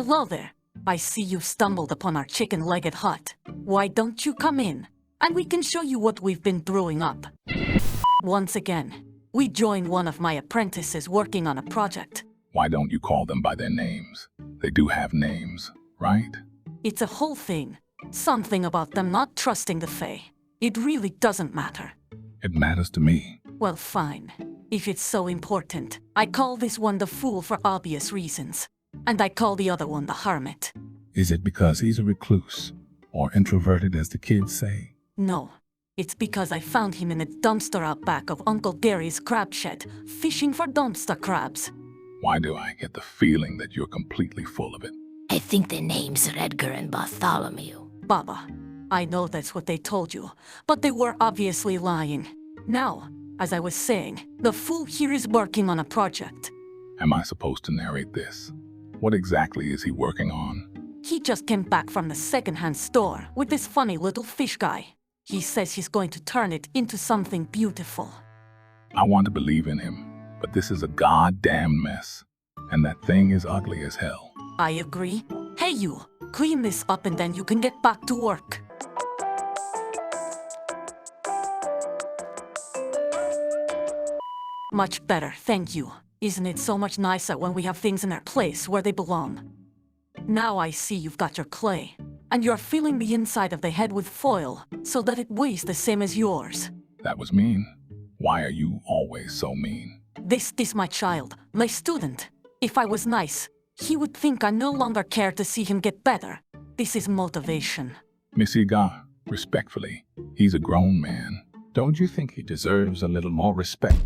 Hello there. I see you've stumbled upon our chicken-legged hut. Why don't you come in, and we can show you what we've been brewing up. Once again, we joined one of my apprentices working on a project. Why don't you call them by their names? They do have names, right? It's a whole thing. Something about them not trusting the Fae. It really doesn't matter. It matters to me. Well, fine. If it's so important, I call this one the Fool for obvious reasons. And I call the other one the Hermit. Is it because he's a recluse? Or introverted, as the kids say? No. It's because I found him in a dumpster out back of Uncle Gary's crab shed, fishing for dumpster crabs. Why do I get the feeling that you're completely full of it? I think their names are Edgar and Bartholomew. Baba, I know that's what they told you, but they were obviously lying. Now, as I was saying, the Fool here is working on a project. Am I supposed to narrate this? What exactly is he working on? He just came back from the secondhand store with this funny little fish guy. He says he's going to turn it into something beautiful. I want to believe in him, but this is a goddamn mess. And that thing is ugly as hell. I agree. Hey you, clean this up and then you can get back to work. Much better, thank you. Isn't it so much nicer when we have things in their place where they belong? Now I see you've got your clay, and you're filling the inside of the head with foil so that it weighs the same as yours. That was mean. Why are you always so mean? This is my child, my student. If I was nice, he would think I no longer care to see him get better. This is motivation. Missy Ga, respectfully, he's a grown man. Don't you think he deserves a little more respect?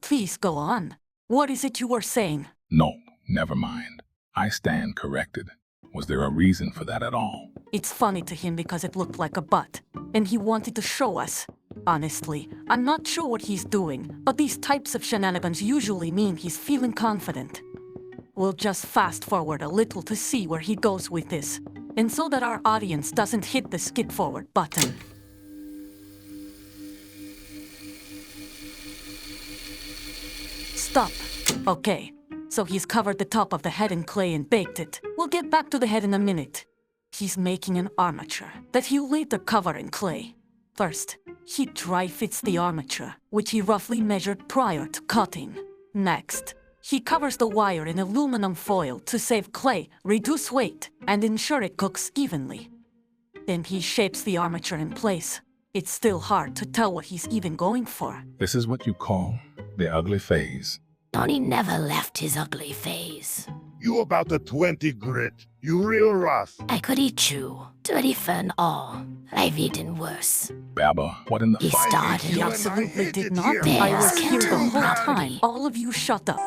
Please go on. What is it you were saying? No, never mind. I stand corrected. Was there a reason for that at all? It's funny to him because it looked like a butt, and he wanted to show us. Honestly, I'm not sure what he's doing, but these types of shenanigans usually mean he's feeling confident. We'll just fast forward a little to see where he goes with this, and so that our audience doesn't hit the skip forward button. Stop. Okay, so he's covered the top of the head in clay and baked it. We'll get back to the head in a minute. He's making an armature that he'll later cover in clay. First, he dry fits the armature, which he roughly measured prior to cutting. Next, he covers the wire in aluminum foil to save clay, reduce weight, and ensure it cooks evenly. Then he shapes the armature in place. It's still hard to tell what he's even going for. This is what you call the ugly phase. Donnie never left his ugly phase. You about a 20 grit. You real rough. I could eat you, dirty fern all. I've eaten worse. Baba, what in the He started. He You and I absolutely hate did it not. here. I was Bears here the can't whole own time. property. All of you shut up.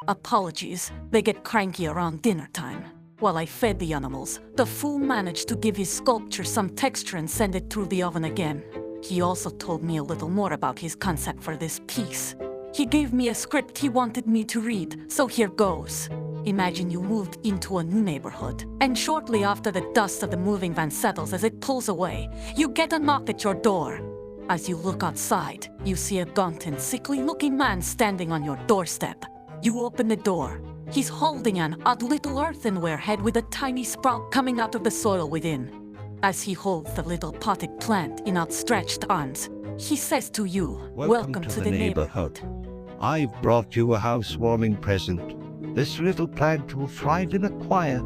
Apologies, they get cranky around dinner time. While I fed the animals, the Fool managed to give his sculpture some texture and send it through the oven again. He also told me a little more about his concept for this piece. He gave me a script he wanted me to read, so here goes. Imagine you moved into a new neighborhood, and shortly after the dust of the moving van settles as it pulls away, you get a knock at your door. As you look outside, you see a gaunt and sickly-looking man standing on your doorstep. You open the door. He's holding an odd little earthenware head with a tiny sprout coming out of the soil within. As he holds the little potted plant in outstretched arms, he says to you, Welcome to the neighborhood. I've brought you a housewarming present. This little plant will thrive in a quiet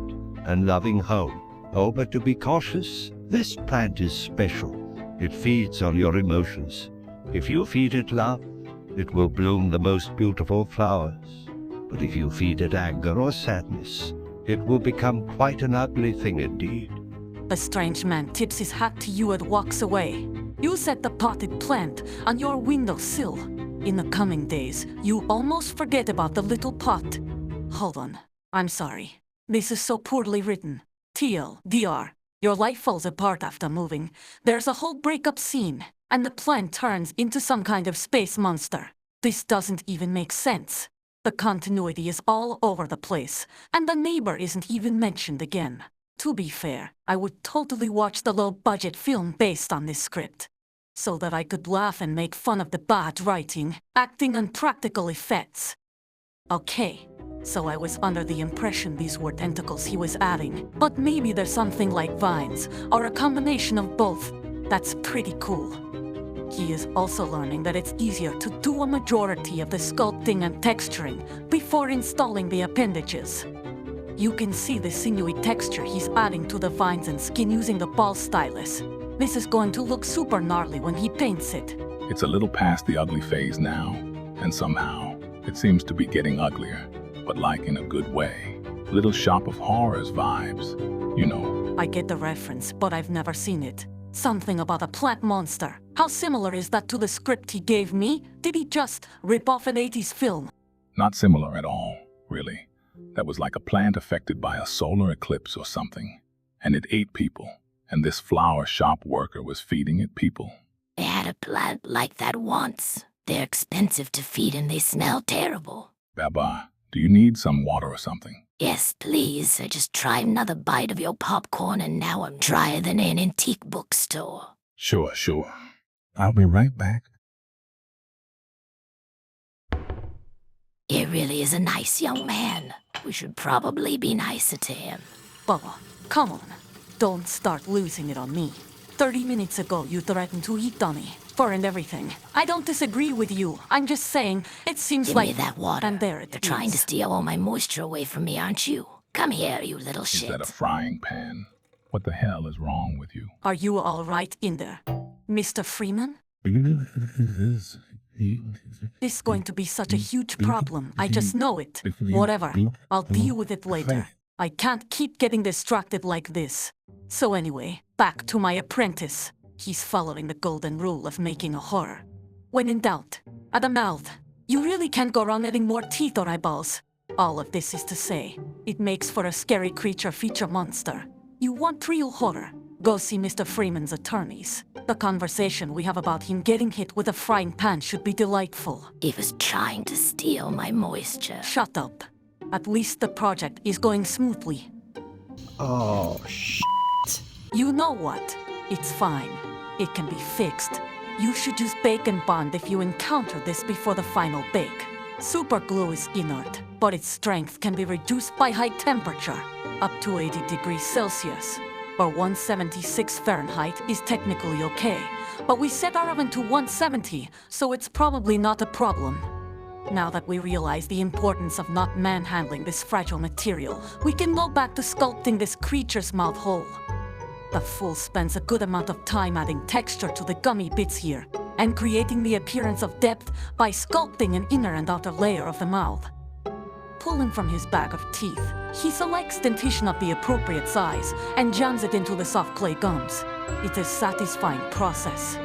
and loving home. Oh, but to be cautious, this plant is special. It feeds on your emotions. If you feed it love, it will bloom the most beautiful flowers. But if you feed it anger or sadness, it will become quite an ugly thing indeed. The strange man tips his hat to you and walks away. You set the potted plant on your windowsill. In the coming days, you almost forget about the little pot. Hold on. I'm sorry. This is so poorly written. TLDR. Your life falls apart after moving. There's a whole breakup scene, and the plant turns into some kind of space monster. This doesn't even make sense. The continuity is all over the place, and the neighbor isn't even mentioned again. To be fair, I would totally watch the low-budget film based on this script, so that I could laugh and make fun of the bad writing, acting, and practical effects. Okay, so I was under the impression these were tentacles he was adding, but maybe there's something like vines, or a combination of both. That's pretty cool. He is also learning that it's easier to do a majority of the sculpting and texturing before installing the appendages. You can see the sinewy texture he's adding to the vines and skin using the ball stylus. This is going to look super gnarly when he paints it. It's a little past the ugly phase now, and somehow it seems to be getting uglier, but like in a good way. Little Shop of Horrors vibes, you know. I get the reference, but I've never seen it. Something about a plant monster. How similar is that to the script he gave me? Did he just rip off an 80s film? Not similar at all, really. That was like a plant affected by a solar eclipse or something. And it ate people. And this flower shop worker was feeding it people. I had a plant like that once. They're expensive to feed and they smell terrible. Baba, do you need some water or something? Yes, please. I just tried another bite of your popcorn and now I'm drier than an antique bookstore. Sure. I'll be right back. He really is a nice young man. We should probably be nicer to him. Bubba, come on. Don't start losing it on me. 30 minutes ago, you threatened to eat Donnie. Fur and everything. I don't disagree with you. I'm just saying, it seems Give like... me that water. And there it You're trying to is. steal all my moisture away from me, aren't you? Come here, you little Is shit. that a frying pan? What the hell is wrong with you? Are you all right in there? Mr. Freeman? This is going to be such a huge problem. I just know it. Whatever. I'll deal with it later. I can't keep getting distracted like this. So anyway, back to my apprentice. He's following the golden rule of making a horror. When in doubt, add a mouth. You really can't go wrong adding more teeth or eyeballs. All of this is to say, it makes for a scary creature feature monster. You want real horror? Go see Mr. Freeman's attorneys. The conversation we have about him getting hit with a frying pan should be delightful. He was trying to steal my moisture. Shut up. At least the project is going smoothly. Oh, You know what? It's fine. It can be fixed. You should use Bacon Bond if you encounter this before the final bake. Super glue is inert, but its strength can be reduced by high temperature. Up to 80 degrees Celsius, or 176 Fahrenheit is technically okay. But we set our oven to 170, so it's probably not a problem. Now that we realize the importance of not manhandling this fragile material, we can go back to sculpting this creature's mouth hole. The fool spends a good amount of time adding texture to the gummy bits here, and creating the appearance of depth by sculpting an inner and outer layer of the mouth. Pulling from his bag of teeth, he selects dentition of the appropriate size and jams it into the soft clay gums. It's a satisfying process.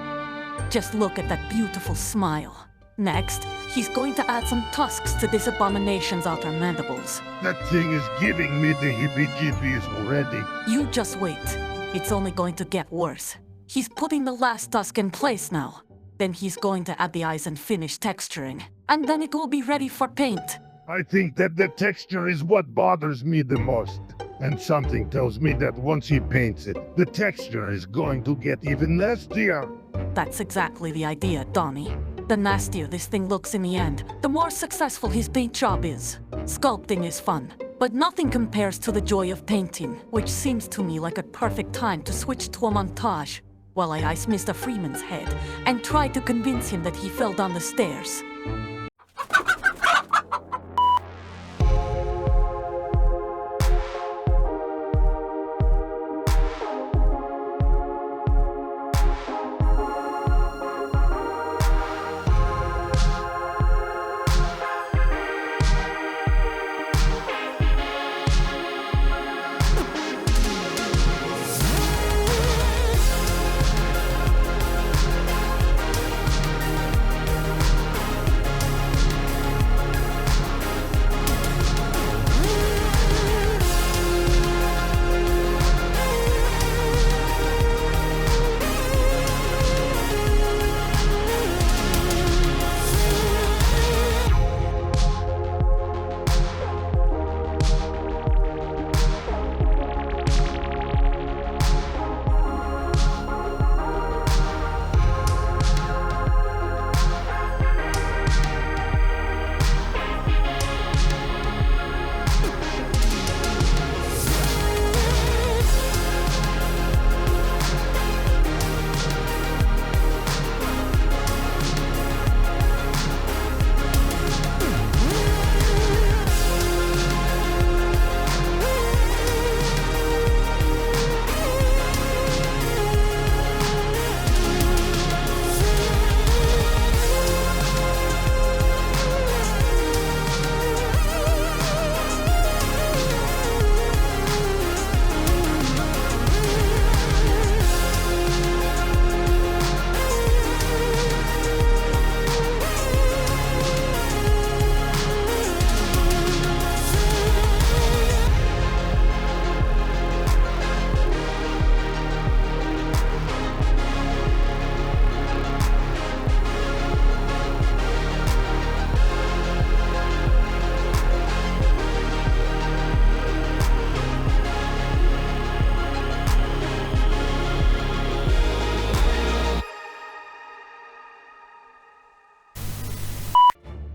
Just look at that beautiful smile. Next, he's going to add some tusks to this abomination's outer mandibles. That thing is giving me the heebie-jeebies already. You just wait. It's only going to get worse. He's putting the last tusk in place now. Then he's going to add the eyes and finish texturing. And then it will be ready for paint. I think that the texture is what bothers me the most. And something tells me that once he paints it, the texture is going to get even nastier. That's exactly the idea, Donnie. The nastier this thing looks in the end, the more successful his paint job is. Sculpting is fun, but nothing compares to the joy of painting, which seems to me like a perfect time to switch to a montage, while I ice Mr. Freeman's head and try to convince him that he fell down the stairs.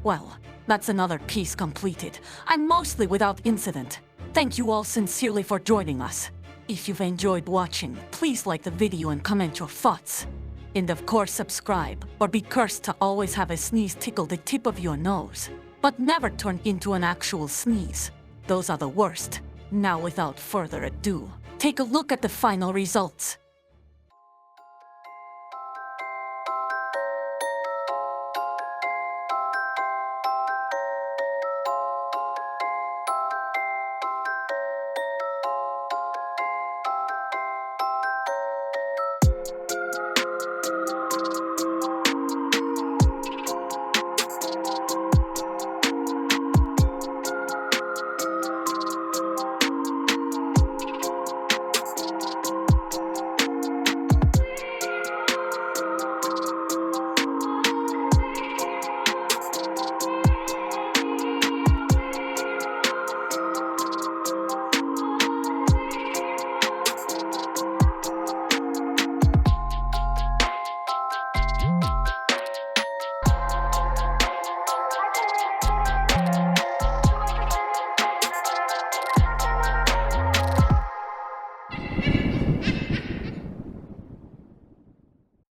Well, that's another piece completed, and mostly without incident. Thank you all sincerely for joining us. If you've enjoyed watching, please like the video and comment your thoughts. And of course subscribe, or be cursed to always have a sneeze tickle the tip of your nose. But never turn into an actual sneeze. Those are the worst. Now without further ado, take a look at the final results.